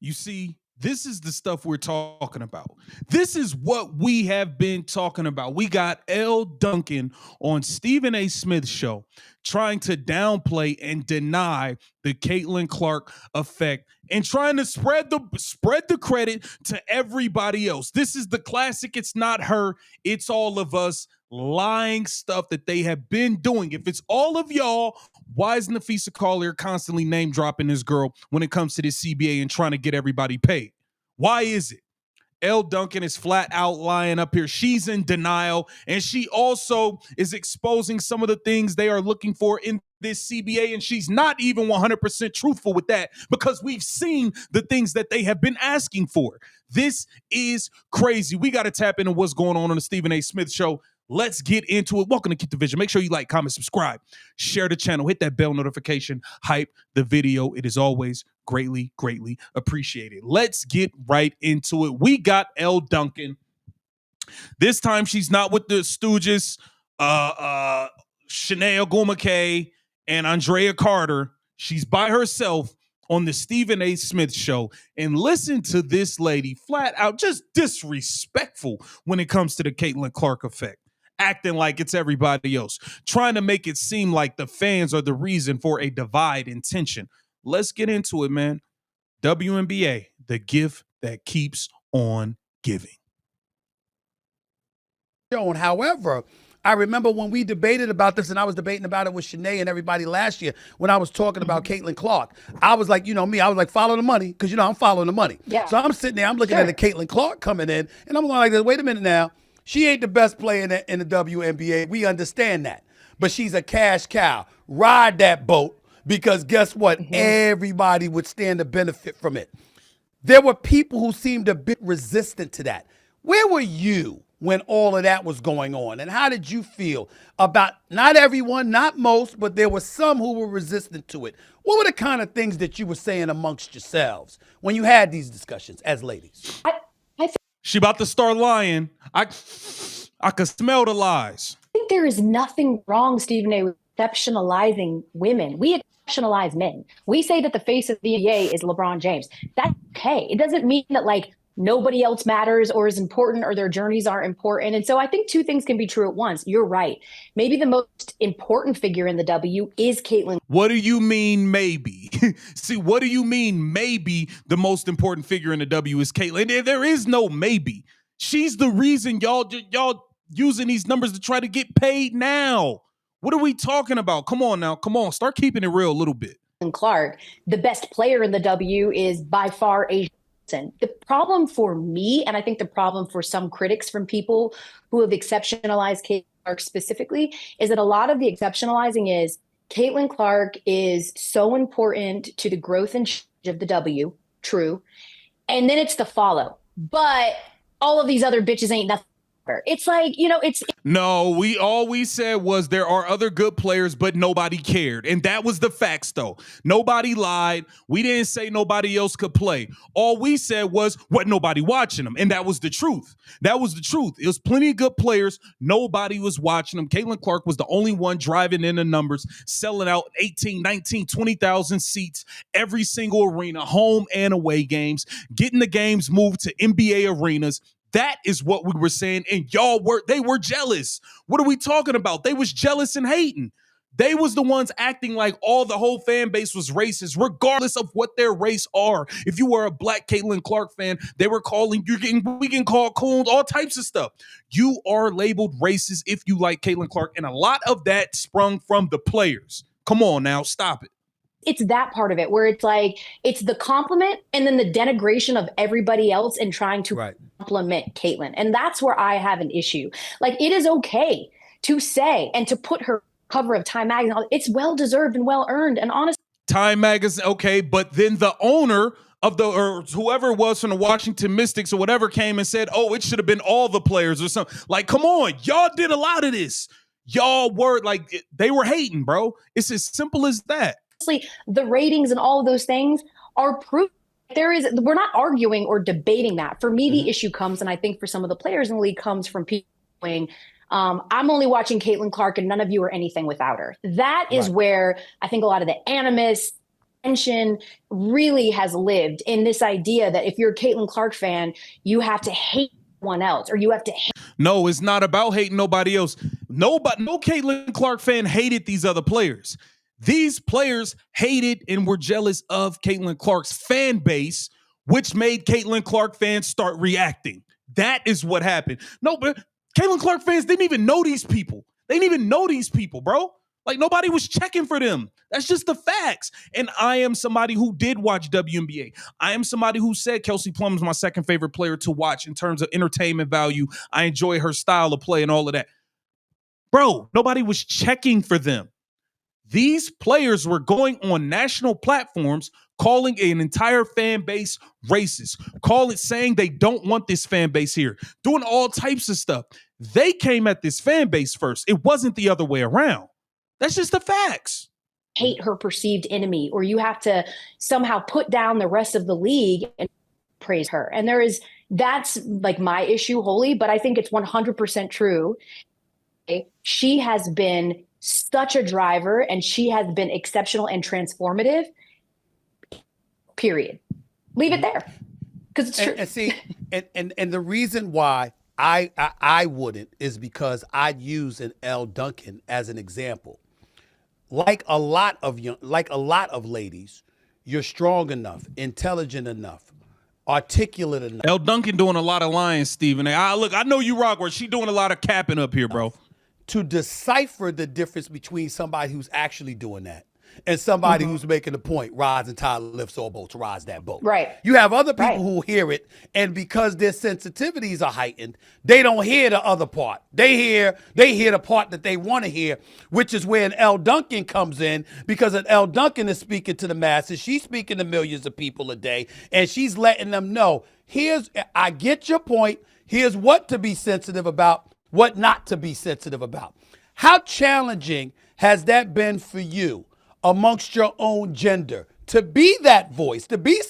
You see, this is the stuff we're talking about. This is what we have been talking about. We got Elle Duncan on Stephen A. Smith's show trying to downplay and deny the Caitlin Clark effect and trying to spread the credit to everybody else. This is the classic. It's not her, it's all of us lying stuff that they have been doing. If it's all of y'all, why is Nafisa Collier constantly name dropping this girl when it comes to this CBA and trying to get everybody paid? Why is it? Elle Duncan is flat out lying up here. She's in denial, and she also is exposing some of the things they are looking for in this CBA, and she's not even 100% truthful with that because we've seen the things that they have been asking for. This is crazy. We got to tap into what's going on the Stephen A. Smith Show. Let's get into it. Welcome to Keep the Vision. Make sure you like, comment, subscribe, share the channel, hit that bell notification, hype the video. It is always greatly, greatly appreciated. Let's get right into it. We got Elle Duncan. This time she's not with the Stooges, Shanae Ogwumike and Andrea Carter. She's by herself on the Stephen A. Smith Show. And listen to this lady flat out just disrespectful when it comes to the Caitlin Clark effect. Acting like it's everybody else, trying to make it seem like the fans are the reason for a divide in tension. Let's get into it, man. WNBA, the gift that keeps on giving. However, I remember when we debated about this, and I was debating about it with Shanae and everybody last year when I was talking about Caitlin Clark. I was like, I was like, follow the money, because, I'm following the money. Yeah. So I'm sitting there, I'm looking at the Caitlin Clark coming in, and I'm going like this, wait a minute now. She ain't the best player in the WNBA. We understand that. But she's a cash cow. Ride that boat, because guess what? Everybody would stand to benefit from it. There were people who seemed a bit resistant to that. Where were you when all of that was going on? And how did you feel about, not everyone, not most, but there were some who were resistant to it? What were the kind of things that you were saying amongst yourselves when you had these discussions as ladies? She about to start lying. I could smell the lies. I think there is nothing wrong, Stephen A., with exceptionalizing women. We exceptionalize men. We say that the face of the NBA is LeBron James. That's okay. It doesn't mean that nobody else matters or is important or their journeys aren't important. And so I think two things can be true at once. You're right. Maybe the most important figure in the W is Caitlin. What do you mean maybe? See, what do you mean maybe the most important figure in the W is Caitlin? There is no maybe. She's the reason y'all using these numbers to try to get paid now. What are we talking about? Come on now. Come on. Start keeping it real a little bit. Clark, the best player in the W, is by far Asia. The problem for me, and I think the problem for some critics from people who have exceptionalized Caitlin Clark specifically, is that a lot of the exceptionalizing is Caitlin Clark is so important to the growth and change of the W, true. And then it's the follow. But all of these other bitches ain't nothing. It's like, it's... No, all we said was there are other good players, but nobody cared. And that was the facts, though. Nobody lied. We didn't say nobody else could play. All we said was, what, nobody watching them. And that was the truth. That was the truth. It was plenty of good players. Nobody was watching them. Caitlin Clark was the only one driving in the numbers, selling out 18, 19, 20,000 seats, every single arena, home and away games, getting the games moved to NBA arenas. That is what we were saying, and they were jealous. What are we talking about? They was jealous and hating. They was the ones acting like the whole fan base was racist, regardless of what their race are. If you were a black Caitlin Clark fan, they were calling you, we can call coons, all types of stuff. You are labeled racist if you like Caitlin Clark, and a lot of that sprung from the players. Come on now, stop it. It's that part of it where it's like, it's the compliment and then the denigration of everybody else and trying to compliment Caitlin. And that's where I have an issue. It is okay to say and to put her cover of Time Magazine. It's well-deserved and well-earned. And honestly, Time Magazine, okay, but then the owner of or whoever it was from the Washington Mystics or whatever came and said, it should have been all the players or something. Come on, y'all did a lot of this. Y'all were they were hating, bro. It's as simple as that. The ratings and all of those things are proof. We're not arguing or debating that. For me, the issue comes, and I think for some of the players in the league, comes from people saying, I'm only watching Caitlin Clark and none of you are anything without her. That is where I think a lot of the animus Tension really has lived in this idea that if you're a Caitlin Clark fan, you have to hate one else, or you have to hate. No, it's not about hating nobody else. No Caitlin Clark fan hated these other players. These players hated and were jealous of Caitlin Clark's fan base, which made Caitlin Clark fans start reacting. That is what happened. No, but Caitlin Clark fans didn't even know these people. They didn't even know these people, bro. Like, nobody was checking for them. That's just the facts. And I am somebody who did watch WNBA. I am somebody who said Kelsey Plum is my second favorite player to watch in terms of entertainment value. I enjoy her style of play and all of that. Bro, nobody was checking for them. These players were going on national platforms calling an entire fan base racist, saying they don't want this fan base here, doing all types of stuff. They came at this fan base first. It wasn't the other way around. That's just the facts. Hate her perceived enemy, or you have to somehow put down the rest of the league and praise her. And that's like my issue wholly, but I think it's 100% true. She has been such a driver, and she has been exceptional and transformative, period. Leave it there, because it's true. And see, and the reason why I wouldn't is because I'd use an Elle Duncan as an example. Like a lot of ladies, you're strong enough, intelligent enough, articulate enough. Elle Duncan doing a lot of lying, Stephen. I know you rock where she doing a lot of capping up here, bro. To decipher the difference between somebody who's actually doing that and somebody who's making the point, rise and tide lifts all boats, rise that boat. Right. You have other people who hear it, and because their sensitivities are heightened, they don't hear the other part. They hear the part that they want to hear, which is where an Elle Duncan comes in, because an Elle Duncan is speaking to the masses. She's speaking to millions of people a day, and she's letting them know, I get your point. Here's what to be sensitive about, what not to be sensitive about. How challenging has that been for you amongst your own gender to be that voice, to be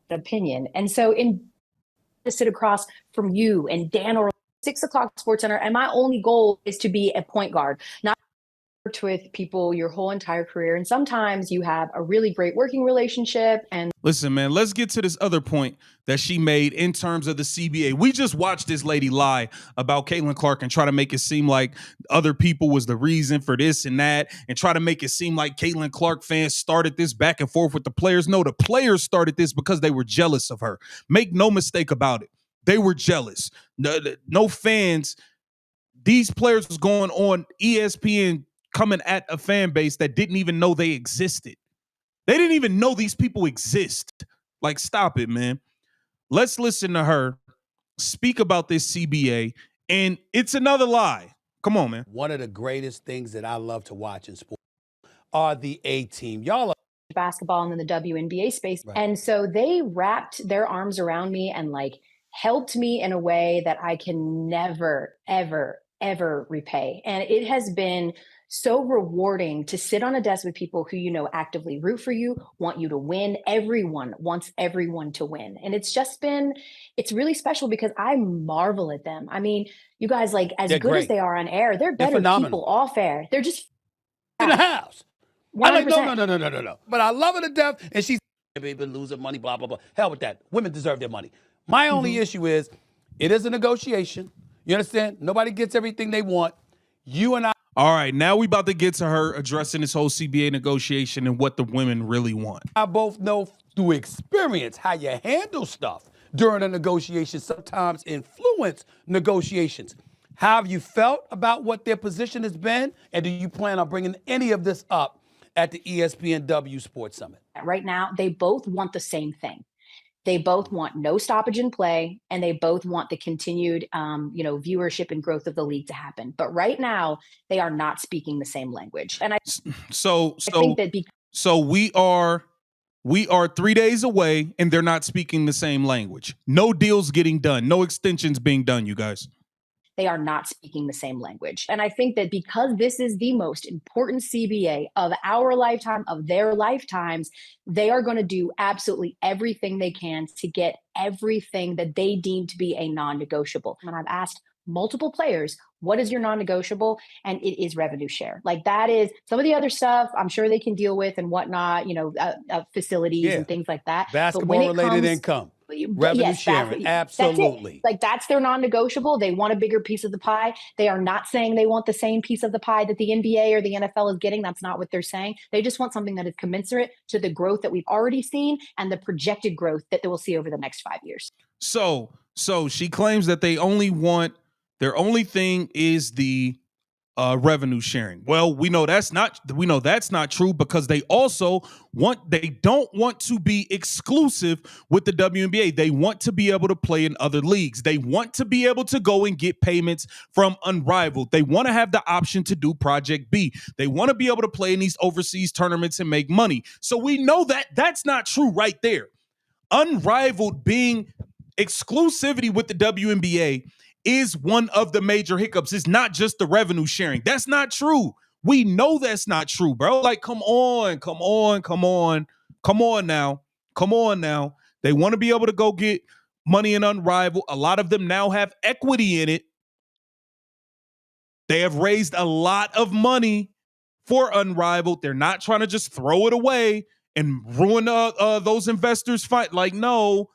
opinion? And so to sit across from you and Dan or 6 o'clock Sports Center, and my only goal is to be a point guard, not with people your whole entire career. And sometimes you have a really great working relationship. And listen, man, let's get to this other point that she made in terms of the CBA. We just watched this lady lie about Caitlin Clark and try to make it seem like other people was the reason for this and that, and try to make it seem like Caitlin Clark fans started this back and forth with the players. No, the players started this because they were jealous of her. Make no mistake about it. They were jealous. No fans. These players was going on ESPN coming at a fan base that didn't even know they existed. They didn't even know these people exist. Like, stop it, man. Let's listen to her speak about this CBA, and it's another lie. Come on, man. One of the greatest things that I love to watch in sports are the A team. Y'all are basketball and then the WNBA space. Right. And so they wrapped their arms around me and like helped me in a way that I can never, ever, ever repay. And it has been so rewarding to sit on a desk with people who, actively root for you, want you to win. Everyone wants everyone to win. And it's really special because I marvel at them. I mean, you guys, like, as good as they are on air, they're better people off air. They're just in the house. 100%. I'm like, no. But I love her to death. And she's been losing money, blah, blah, blah. Hell with that. Women deserve their money. My only issue is it is a negotiation. You understand? Nobody gets everything they want. You and I. All right, now we about to get to her addressing this whole CBA negotiation and what the women really want. I both know through experience how you handle stuff during a negotiation, sometimes influence negotiations. How have you felt about what their position has been? And do you plan on bringing any of this up at the ESPNW Sports Summit? Right now, they both want the same thing. They both want no stoppage in play, and they both want the continued, viewership and growth of the league to happen. But right now, they are not speaking the same language. And I think that so we are 3 days away, and they're not speaking the same language. No deals getting done. No extensions being done, you guys. They are not speaking the same language. And I think that because this is the most important CBA of our lifetime, of their lifetimes, they are going to do absolutely everything they can to get everything that they deem to be a non-negotiable. And I've asked multiple players, What is your non-negotiable? And it is revenue share. Like that is some of the other stuff I'm sure they can deal with and whatnot, facilities and things like that. Basketball related income. Revenue sharing, absolutely. That's their non-negotiable. They want a bigger piece of the pie. They are not saying they want the same piece of the pie that the NBA or the NFL is getting. That's not what they're saying. They just want something that is commensurate to the growth that we've already seen and the projected growth that they will see over the next 5 years. So she claims that their only thing is the revenue sharing. Well, we know that's not true because they don't want to be exclusive with the WNBA. They want to be able to play in other leagues. They want to be able to go and get payments from Unrivaled. They want to have the option to do Project B. They want to be able to play in these overseas tournaments and make money. So we know that that's not true right there. Unrivaled being exclusivity with the WNBA is one of the major hiccups. It's not just the revenue sharing. That's not true. We know that's not true, bro. Like, come on now. They want to be able to go get money in Unrivaled. A lot of them now have equity in it. They have raised a lot of money for Unrivaled. They're not trying to just throw it away and ruin those investors' fight. Like, no,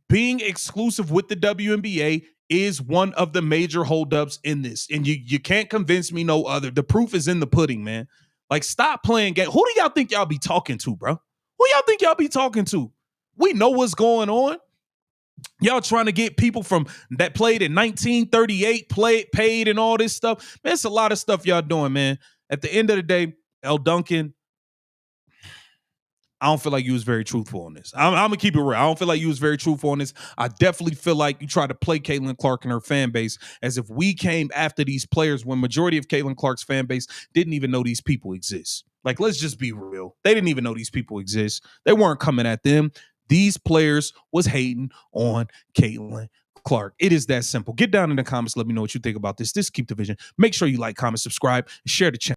being exclusive with the WNBA is one of the major holdups in this. And you can't convince me no other. The proof is in the pudding, man. Like, stop playing games. Who do y'all think y'all be talking to, bro? Who y'all think y'all be talking to? We know what's going on. Y'all trying to get people from that played in 1938, paid and all this stuff. Man, it's a lot of stuff y'all doing, man. At the end of the day, Elle Duncan, I don't feel like you was very truthful on this. I'm going to keep it real. I don't feel like you was very truthful on this. I definitely feel like you tried to play Caitlin Clark and her fan base as if we came after these players when majority of Caitlin Clark's fan base didn't even know these people exist. Like, let's just be real. They didn't even know these people exist. They weren't coming at them. These players was hating on Caitlin Clark. It is that simple. Get down in the comments. Let me know what you think about this. This Keep the Vision. Make sure you like, comment, subscribe, and share the channel.